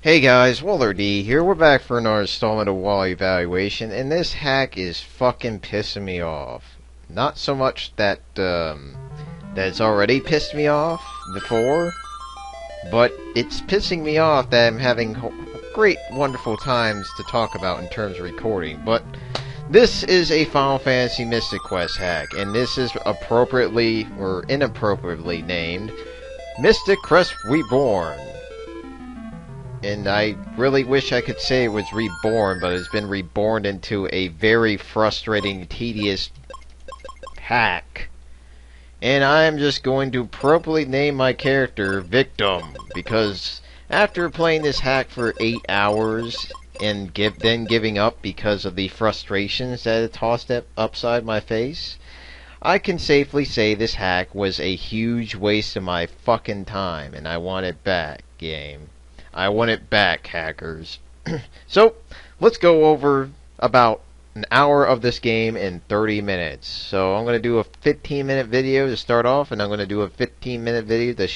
Hey guys, WaddlerD here. We're back for another installment of Waddlevaluation, and this hack is fucking pissing me off. Not so much that that's already pissed me off before, but it's pissing me off that I'm having great, wonderful times to talk about in terms of recording. But this is a Final Fantasy Mystic Quest hack, and this is appropriately or inappropriately named Mystic Quest Reborn. And I really wish I could say it was reborn, but it's been reborn into a very frustrating, tedious hack. And I'm just going to appropriately name my character Victim, because after playing this hack for 8 hours and then giving up because of the frustrations that it tossed upside my face, I can safely say this hack was a huge waste of my fucking time, and I want it back, game. I want it back, hackers. So, let's go over about an hour of this game in 30 minutes. So, I'm going to do a 15-minute video to start off, and I'm going to do a 15-minute video to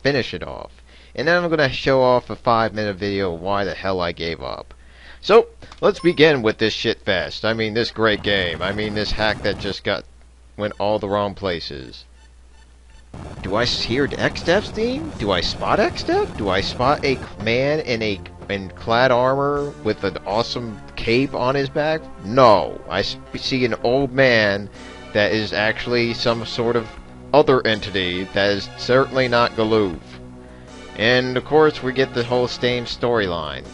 finish it off. And then I'm going to show off a 5-minute video of why the hell I gave up. So, let's begin with this shit fest. I mean, this great game. I mean, this hack that just went all the wrong places. Do I hear X-Dev's theme? Do I spot X-Dev? Do I spot a man in clad armor with an awesome cape on his back? No. I see an old man that is actually some sort of other entity that is certainly not Galoof. And of course we get the whole same storyline.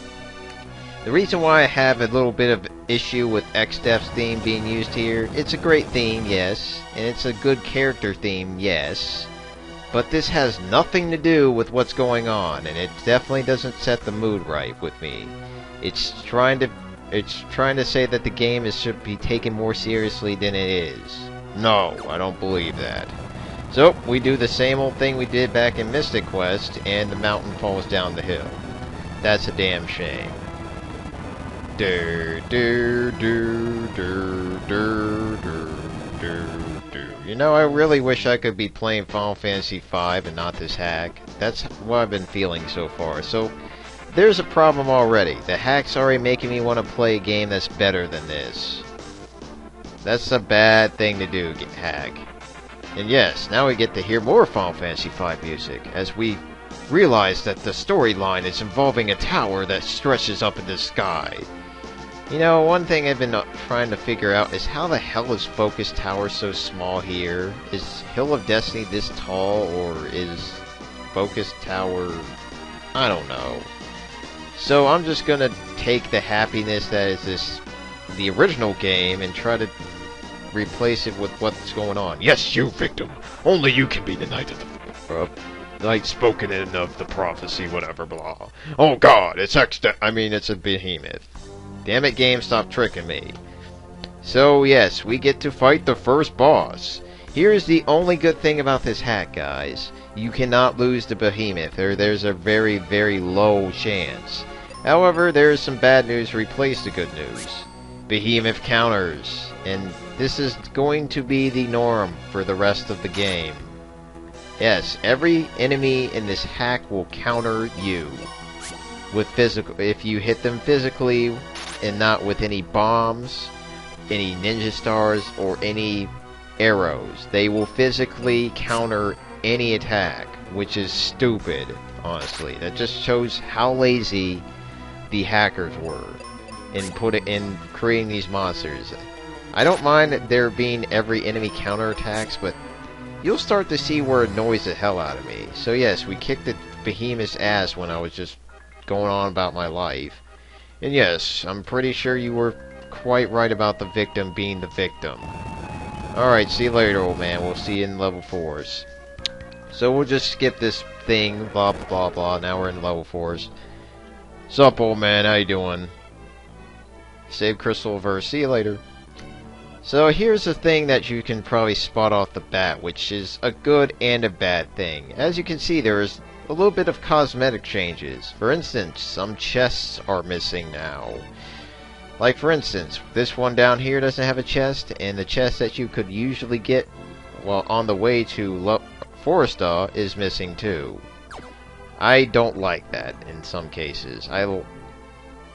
The reason why I have a little bit of issue with X-Dev's theme being used here, it's a great theme, yes, and it's a good character theme, yes, but this has nothing to do with what's going on, and it definitely doesn't set the mood right with me. It's trying to say that the game should be taken more seriously than it is. No, I don't believe that. So, we do the same old thing we did back in Mystic Quest, and the mountain falls down the hill. That's a damn shame. You know, I really wish I could be playing Final Fantasy V and not this hack. That's what I've been feeling so far. So, there's a problem already. The hack's already making me want to play a game that's better than this. That's a bad thing to do, hack. And yes, now we get to hear more Final Fantasy V music, as we realize that the storyline is involving a tower that stretches up in the sky. You know, one thing I've been trying to figure out is how the hell is Focus Tower so small here? Is Hill of Destiny this tall, or is Focus Tower... I don't know. So I'm just gonna take the happiness that is the original game and try to replace it with what's going on. Yes, you, Victim! Only you can be the Knight of the... Knight spoken in of the prophecy, whatever, blah. Oh god, it's it's a behemoth. Damn it, game, stop tricking me. So, yes, we get to fight the first boss. Here's the only good thing about this hack, guys. You cannot lose the behemoth, or there's a very, very low chance. However, there is some bad news to replace the good news. Behemoth counters. And this is going to be the norm for the rest of the game. Yes, every enemy in this hack will counter you. With physical, if you hit them physically and not with any bombs, any ninja stars, or any arrows, they will physically counter any attack, which is stupid, honestly. That just shows how lazy the hackers were in creating these monsters. I don't mind there being every enemy counterattacks, but you'll start to see where it annoys the hell out of me. So yes, we kicked the behemoth's ass when I was just going on about my life. And yes, I'm pretty sure you were quite right about the victim being the victim. Alright, see you later, old man. We'll see you in level 4s. So we'll just skip this thing, blah blah blah blah. Now we're in level 4s. Sup, old man, how you doing? Save Crystal Verse, see you later. So here's the thing that you can probably spot off the bat, which is a good and a bad thing. As you can see, there is a little bit of cosmetic changes. For instance, some chests are missing now. Like for instance, this one down here doesn't have a chest, and the chest that you could usually get while on the way to Foresta is missing too. I don't like that in some cases. I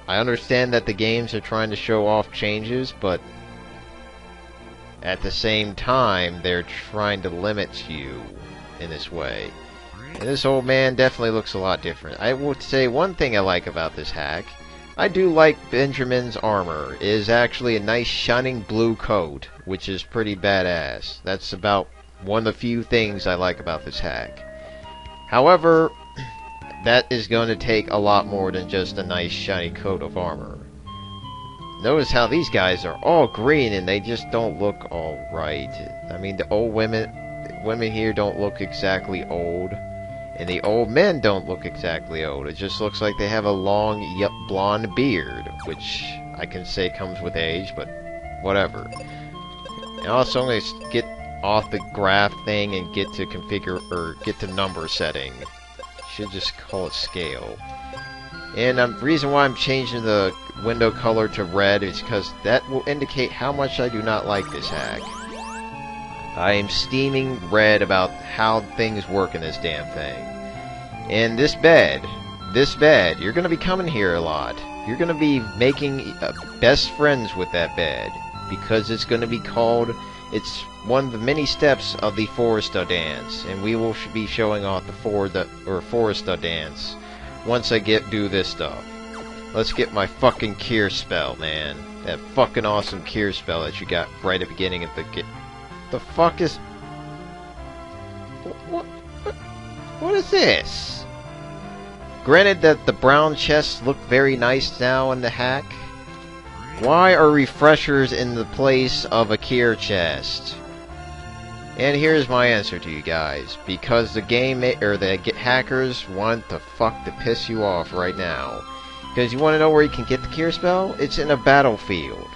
understand that the games are trying to show off changes, but at the same time, they're trying to limit you in this way. And this old man definitely looks a lot different. I would say one thing I like about this hack, I do like Benjamin's armor. It is actually a nice shining blue coat, which is pretty badass. That's about one of the few things I like about this hack. However, that is going to take a lot more than just a nice shiny coat of armor. Notice how these guys are all green and they just don't look all right. I mean, the old women here don't look exactly old, and the old men don't look exactly old. It just looks like they have a long blonde beard, which I can say comes with age, but whatever. And also, I'm going to get off the graph thing and get to configure, or get to number setting. Should just call it scale. And the reason why I'm changing the window color to red is because that will indicate how much I do not like this hack. I am steaming red about how things work in this damn thing. And this bed, you're going to be coming here a lot. You're going to be making best friends with that bed, because it's going to be called, it's one of the many steps of the Foresta dance, and we will be showing off the Foresta dance once I do this stuff. Let's get my fucking cure spell, man. That fucking awesome cure spell that you got right at the beginning of the fuck is... What is this? Granted that the brown chests look very nice now in the hack. Why are refreshers in the place of a cure chest? And here's my answer to you guys. Because the the hackers want the fuck to piss you off right now. Because you want to know where you can get the cure spell? It's in a battlefield.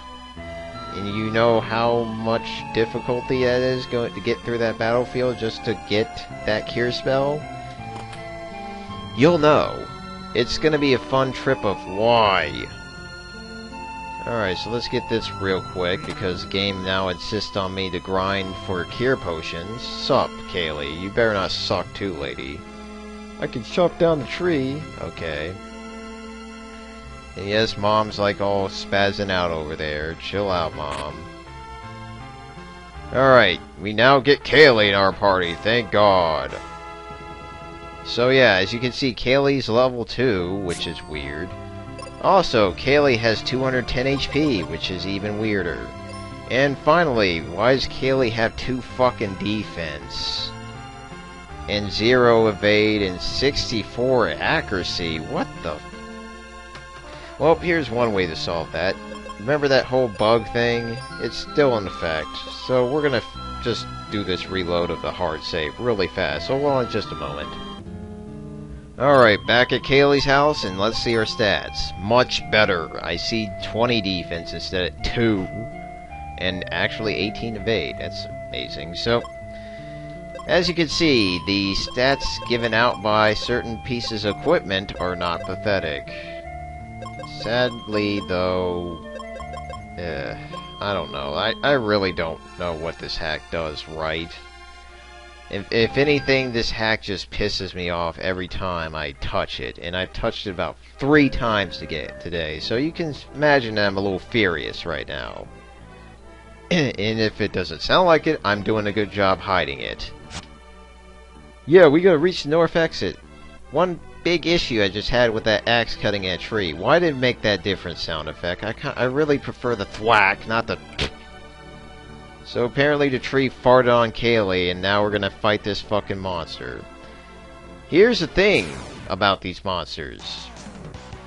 And you know how much difficulty that is going to get through that battlefield just to get that cure spell? You'll know. It's going to be a fun trip of why. Alright, so let's get this real quick, because the game now insists on me to grind for cure potions. Sup, Kaylee? You better not suck too, lady. I can chop down the tree. Okay. And yes, Mom's like all spazzing out over there. Chill out, Mom. Alright, we now get Kaylee in our party, thank God. So yeah, as you can see, Kaylee's level 2, which is weird. Also, Kaylee has 210 HP, which is even weirder. And finally, why does Kaylee have 2 fucking defense? And 0 evade and 64 accuracy? What the... Well, here's one way to solve that. Remember that whole bug thing? It's still in effect. So we're gonna just do this reload of the hard save really fast. So hold on just a moment. Alright, back at Kaylee's house, and let's see our stats. Much better. I see 20 defense instead of 2. And actually 18 evade. That's amazing. So, as you can see, the stats given out by certain pieces of equipment are not pathetic. Sadly, though, I don't know. I really don't know what this hack does right. If anything, this hack just pisses me off every time I touch it. And I've touched it about 3 times today. So you can imagine that I'm a little furious right now. And if it doesn't sound like it, I'm doing a good job hiding it. Yeah, we gotta reach the north exit. One big issue I just had with that axe cutting that tree. Why did it make that different sound effect? I really prefer the thwack, not the... So apparently the tree farted on Kaylee, and now we're gonna fight this fucking monster. Here's the thing about these monsters.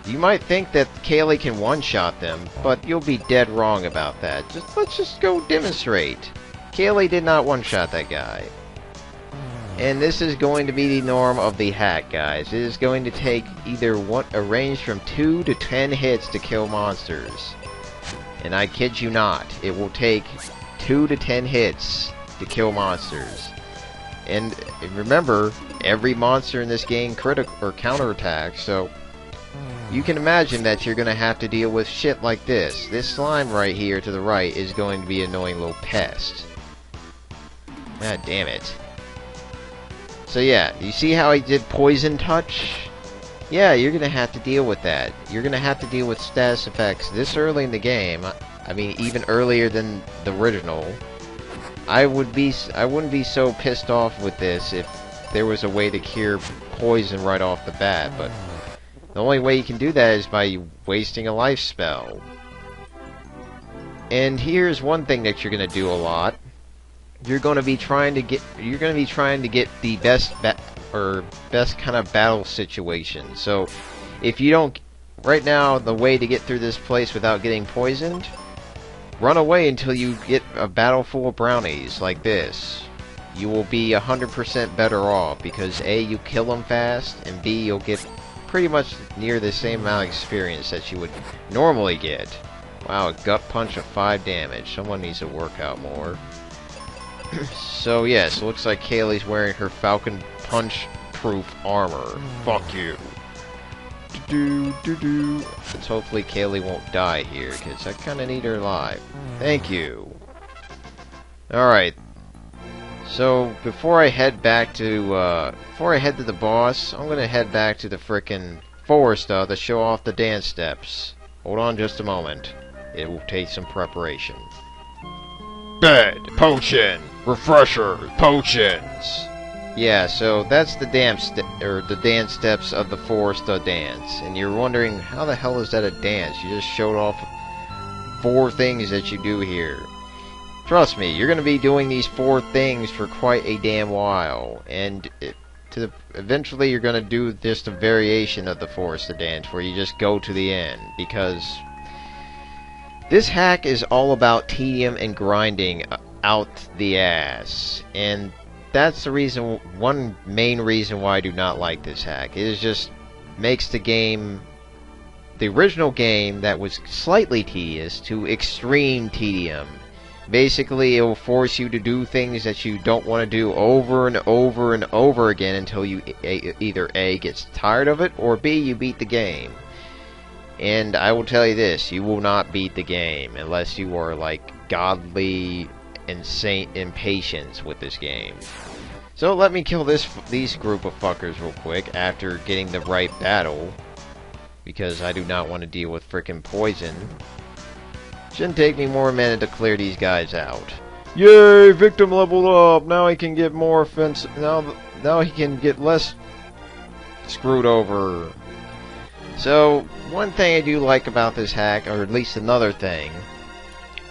You might think that Kaylee can one-shot them, but you'll be dead wrong about that. Let's just go demonstrate. Kaylee did not one-shot that guy. And this is going to be the norm of the hack, guys. It is going to take either a range from 2 to 10 hits to kill monsters. And I kid you not, it will take 2 to 10 hits to kill monsters. And remember, every monster in this game counterattacks, so you can imagine that you're going to have to deal with shit like this. This slime right here to the right is going to be an annoying little pest. God damn it. So yeah, you see how I did Poison Touch? Yeah, you're gonna have to deal with that. You're gonna have to deal with status effects this early in the game. I mean, even earlier than the original. I wouldn't be so pissed off with this if there was a way to cure poison right off the bat, but the only way you can do that is by wasting a life spell. And here's one thing that you're gonna do a lot. You're gonna be trying to get the best kind of battle situation. So if you don't, right now the way to get through this place without getting poisoned, run away until you get a battle full of brownies like this. You will be 100% better off because A, you kill them fast, and B, you'll get pretty much near the same amount of experience that you would normally get. Wow, a gut punch of 5 damage. Someone needs to work out more. So yes, looks like Kayleigh's wearing her Falcon Punch proof armor. Fuck you. Let's hopefully Kayleigh won't die here, because I kinda need her alive. Thank you. Alright. So, before I head to the boss, I'm gonna head back to the frickin' forest to show off the dance steps. Hold on just a moment. It will take some preparation. Bed, potion, refresher, potions. Yeah, so that's the dance steps of the forest dance. And you're wondering, how the hell is that a dance? You just showed off 4 things that you do here. Trust me, you're going to be doing these 4 things for quite a damn while. And eventually you're going to do just a variation of the forest dance where you just go to the end. Because this hack is all about tedium and grinding out the ass. And that's the reason, one main reason why I do not like this hack. It just makes the game, the original game that was slightly tedious, to extreme tedium. Basically, it will force you to do things that you don't want to do over and over and over again until you either A, gets tired of it, or B, you beat the game. And I will tell you this, you will not beat the game unless you are like godly insane impatience with this game. So let me kill these group of fuckers real quick after getting the right battle, because I do not want to deal with frickin' poison. Shouldn't take me more minute to clear these guys out. Yay! Victim leveled up. Now he can get more offensive. Now he can get less screwed over. So one thing I do like about this hack, or at least another thing,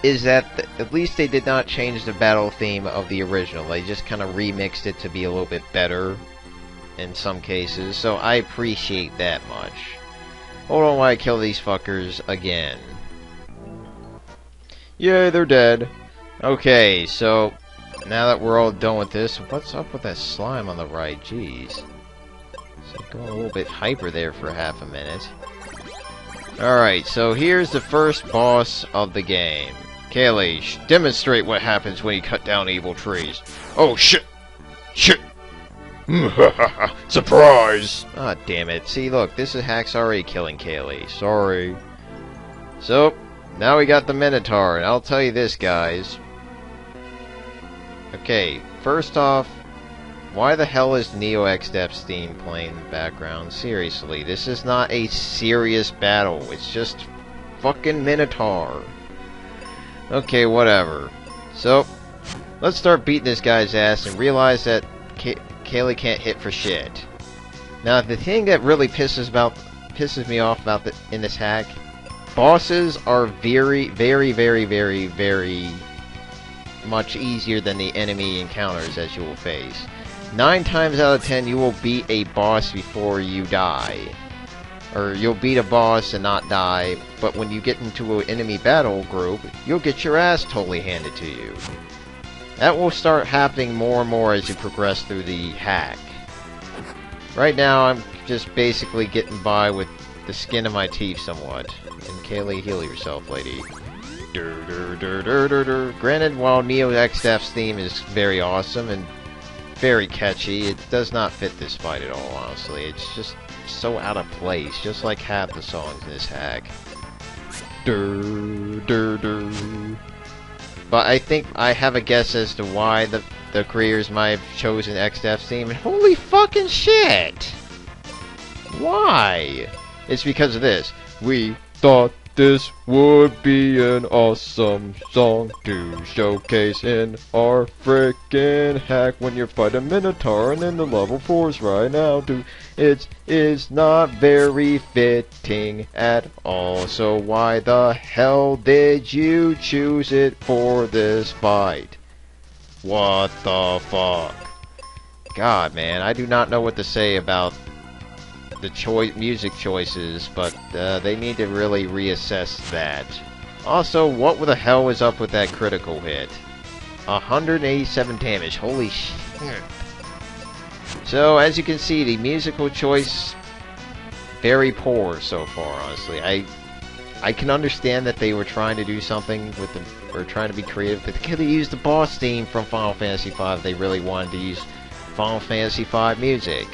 is that at least they did not change the battle theme of the original. They just kind of remixed it to be a little bit better in some cases, so I appreciate that much. Hold on while I kill these fuckers again. Yay, they're dead. Okay, so now that we're all done with this, what's up with that slime on the right? Jeez. So going a little bit hyper there for half a minute. Alright, so here's the first boss of the game. Kayleigh, demonstrate what happens when you cut down evil trees. Oh shit! Shit! Surprise! Ah, damn it. See, look, this hack's already killing Kayleigh. Sorry. So, now we got the Minotaur, and I'll tell you this, guys. Okay, first off, why the hell is Neo X-Depth's theme playing in the background? Seriously, this is not a serious battle. It's just fucking Minotaur. Okay, whatever. So, let's start beating this guy's ass and realize that Kayleigh can't hit for shit. Now, the thing that really pisses me off in this hack, bosses are very, very, very, very, very much easier than the enemy encounters that you will face. 9 times out of 10, you will beat a boss before you die. Or you'll beat a boss and not die, but when you get into an enemy battle group, you'll get your ass totally handed to you. That will start happening more and more as you progress through the hack. Right now, I'm just basically getting by with the skin of my teeth somewhat. And Kayleigh, heal yourself, lady. Granted, while Neo X-Depth's theme is very awesome and very catchy, it does not fit this fight at all, honestly. It's just so out of place, just like half the songs in this hack. But I think I have a guess as to why the creators might have chosen XDEF's theme. And holy fucking shit! Why? It's because of this. We thought this would be an awesome song to showcase in our frickin' hack when you're fighting Minotaur and in the level 4s right now. It is not very fitting at all. So why the hell did you choose it for this fight? What the fuck? God, man, I do not know what to say about the music choices, but they need to really reassess that. Also, what the hell was up with that critical hit? 187 damage, holy shit. So, as you can see, the musical choice, very poor so far, honestly. I can understand that they were trying to do something with the, or trying to be creative, but they could have used the boss theme from Final Fantasy V if they really wanted to use Final Fantasy V music.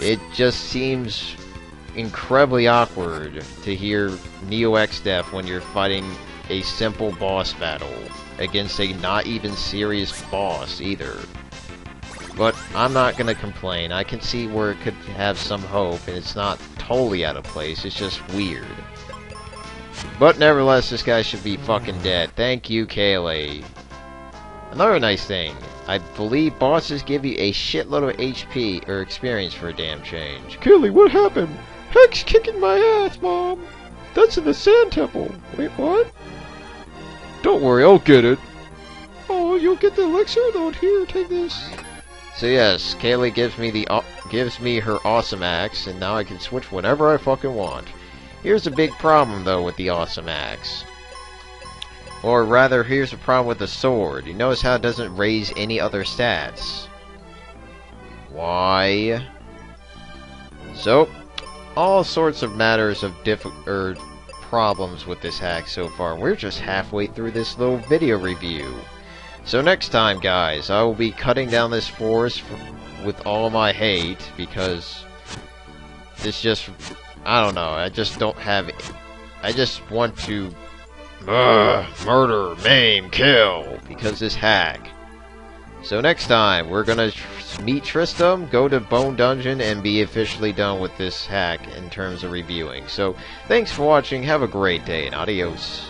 It just seems incredibly awkward to hear Neo XDEF when you're fighting a simple boss battle against a not even serious boss either. But I'm not gonna complain. I can see where it could have some hope, and it's not totally out of place, it's just weird. But nevertheless, this guy should be fucking dead. Thank you, Kaylee. Another nice thing, I believe bosses give you a shitload of HP or experience for a damn change. Kelly, what happened? Heck's kicking my ass, Mom. That's in the Sand Temple. Wait, what? Don't worry, I'll get it. Oh, you'll get the elixir? Though, here, take this. So yes, Kaylee gives me her awesome axe, and now I can switch whenever I fucking want. Here's a big problem though with the awesome axe. Or rather, here's the problem with the sword. You notice how it doesn't raise any other stats. Why? So, all sorts of matters of problems with this hack so far. We're just halfway through this little video review. So next time, guys, I will be cutting down this forest with all my hate, because this just, I don't know, I just don't have, I just want to murder, maim, kill, because this hack. So next time, we're gonna meet Tristram, go to Bone Dungeon, and be officially done with this hack in terms of reviewing. So, thanks for watching, have a great day, and adios.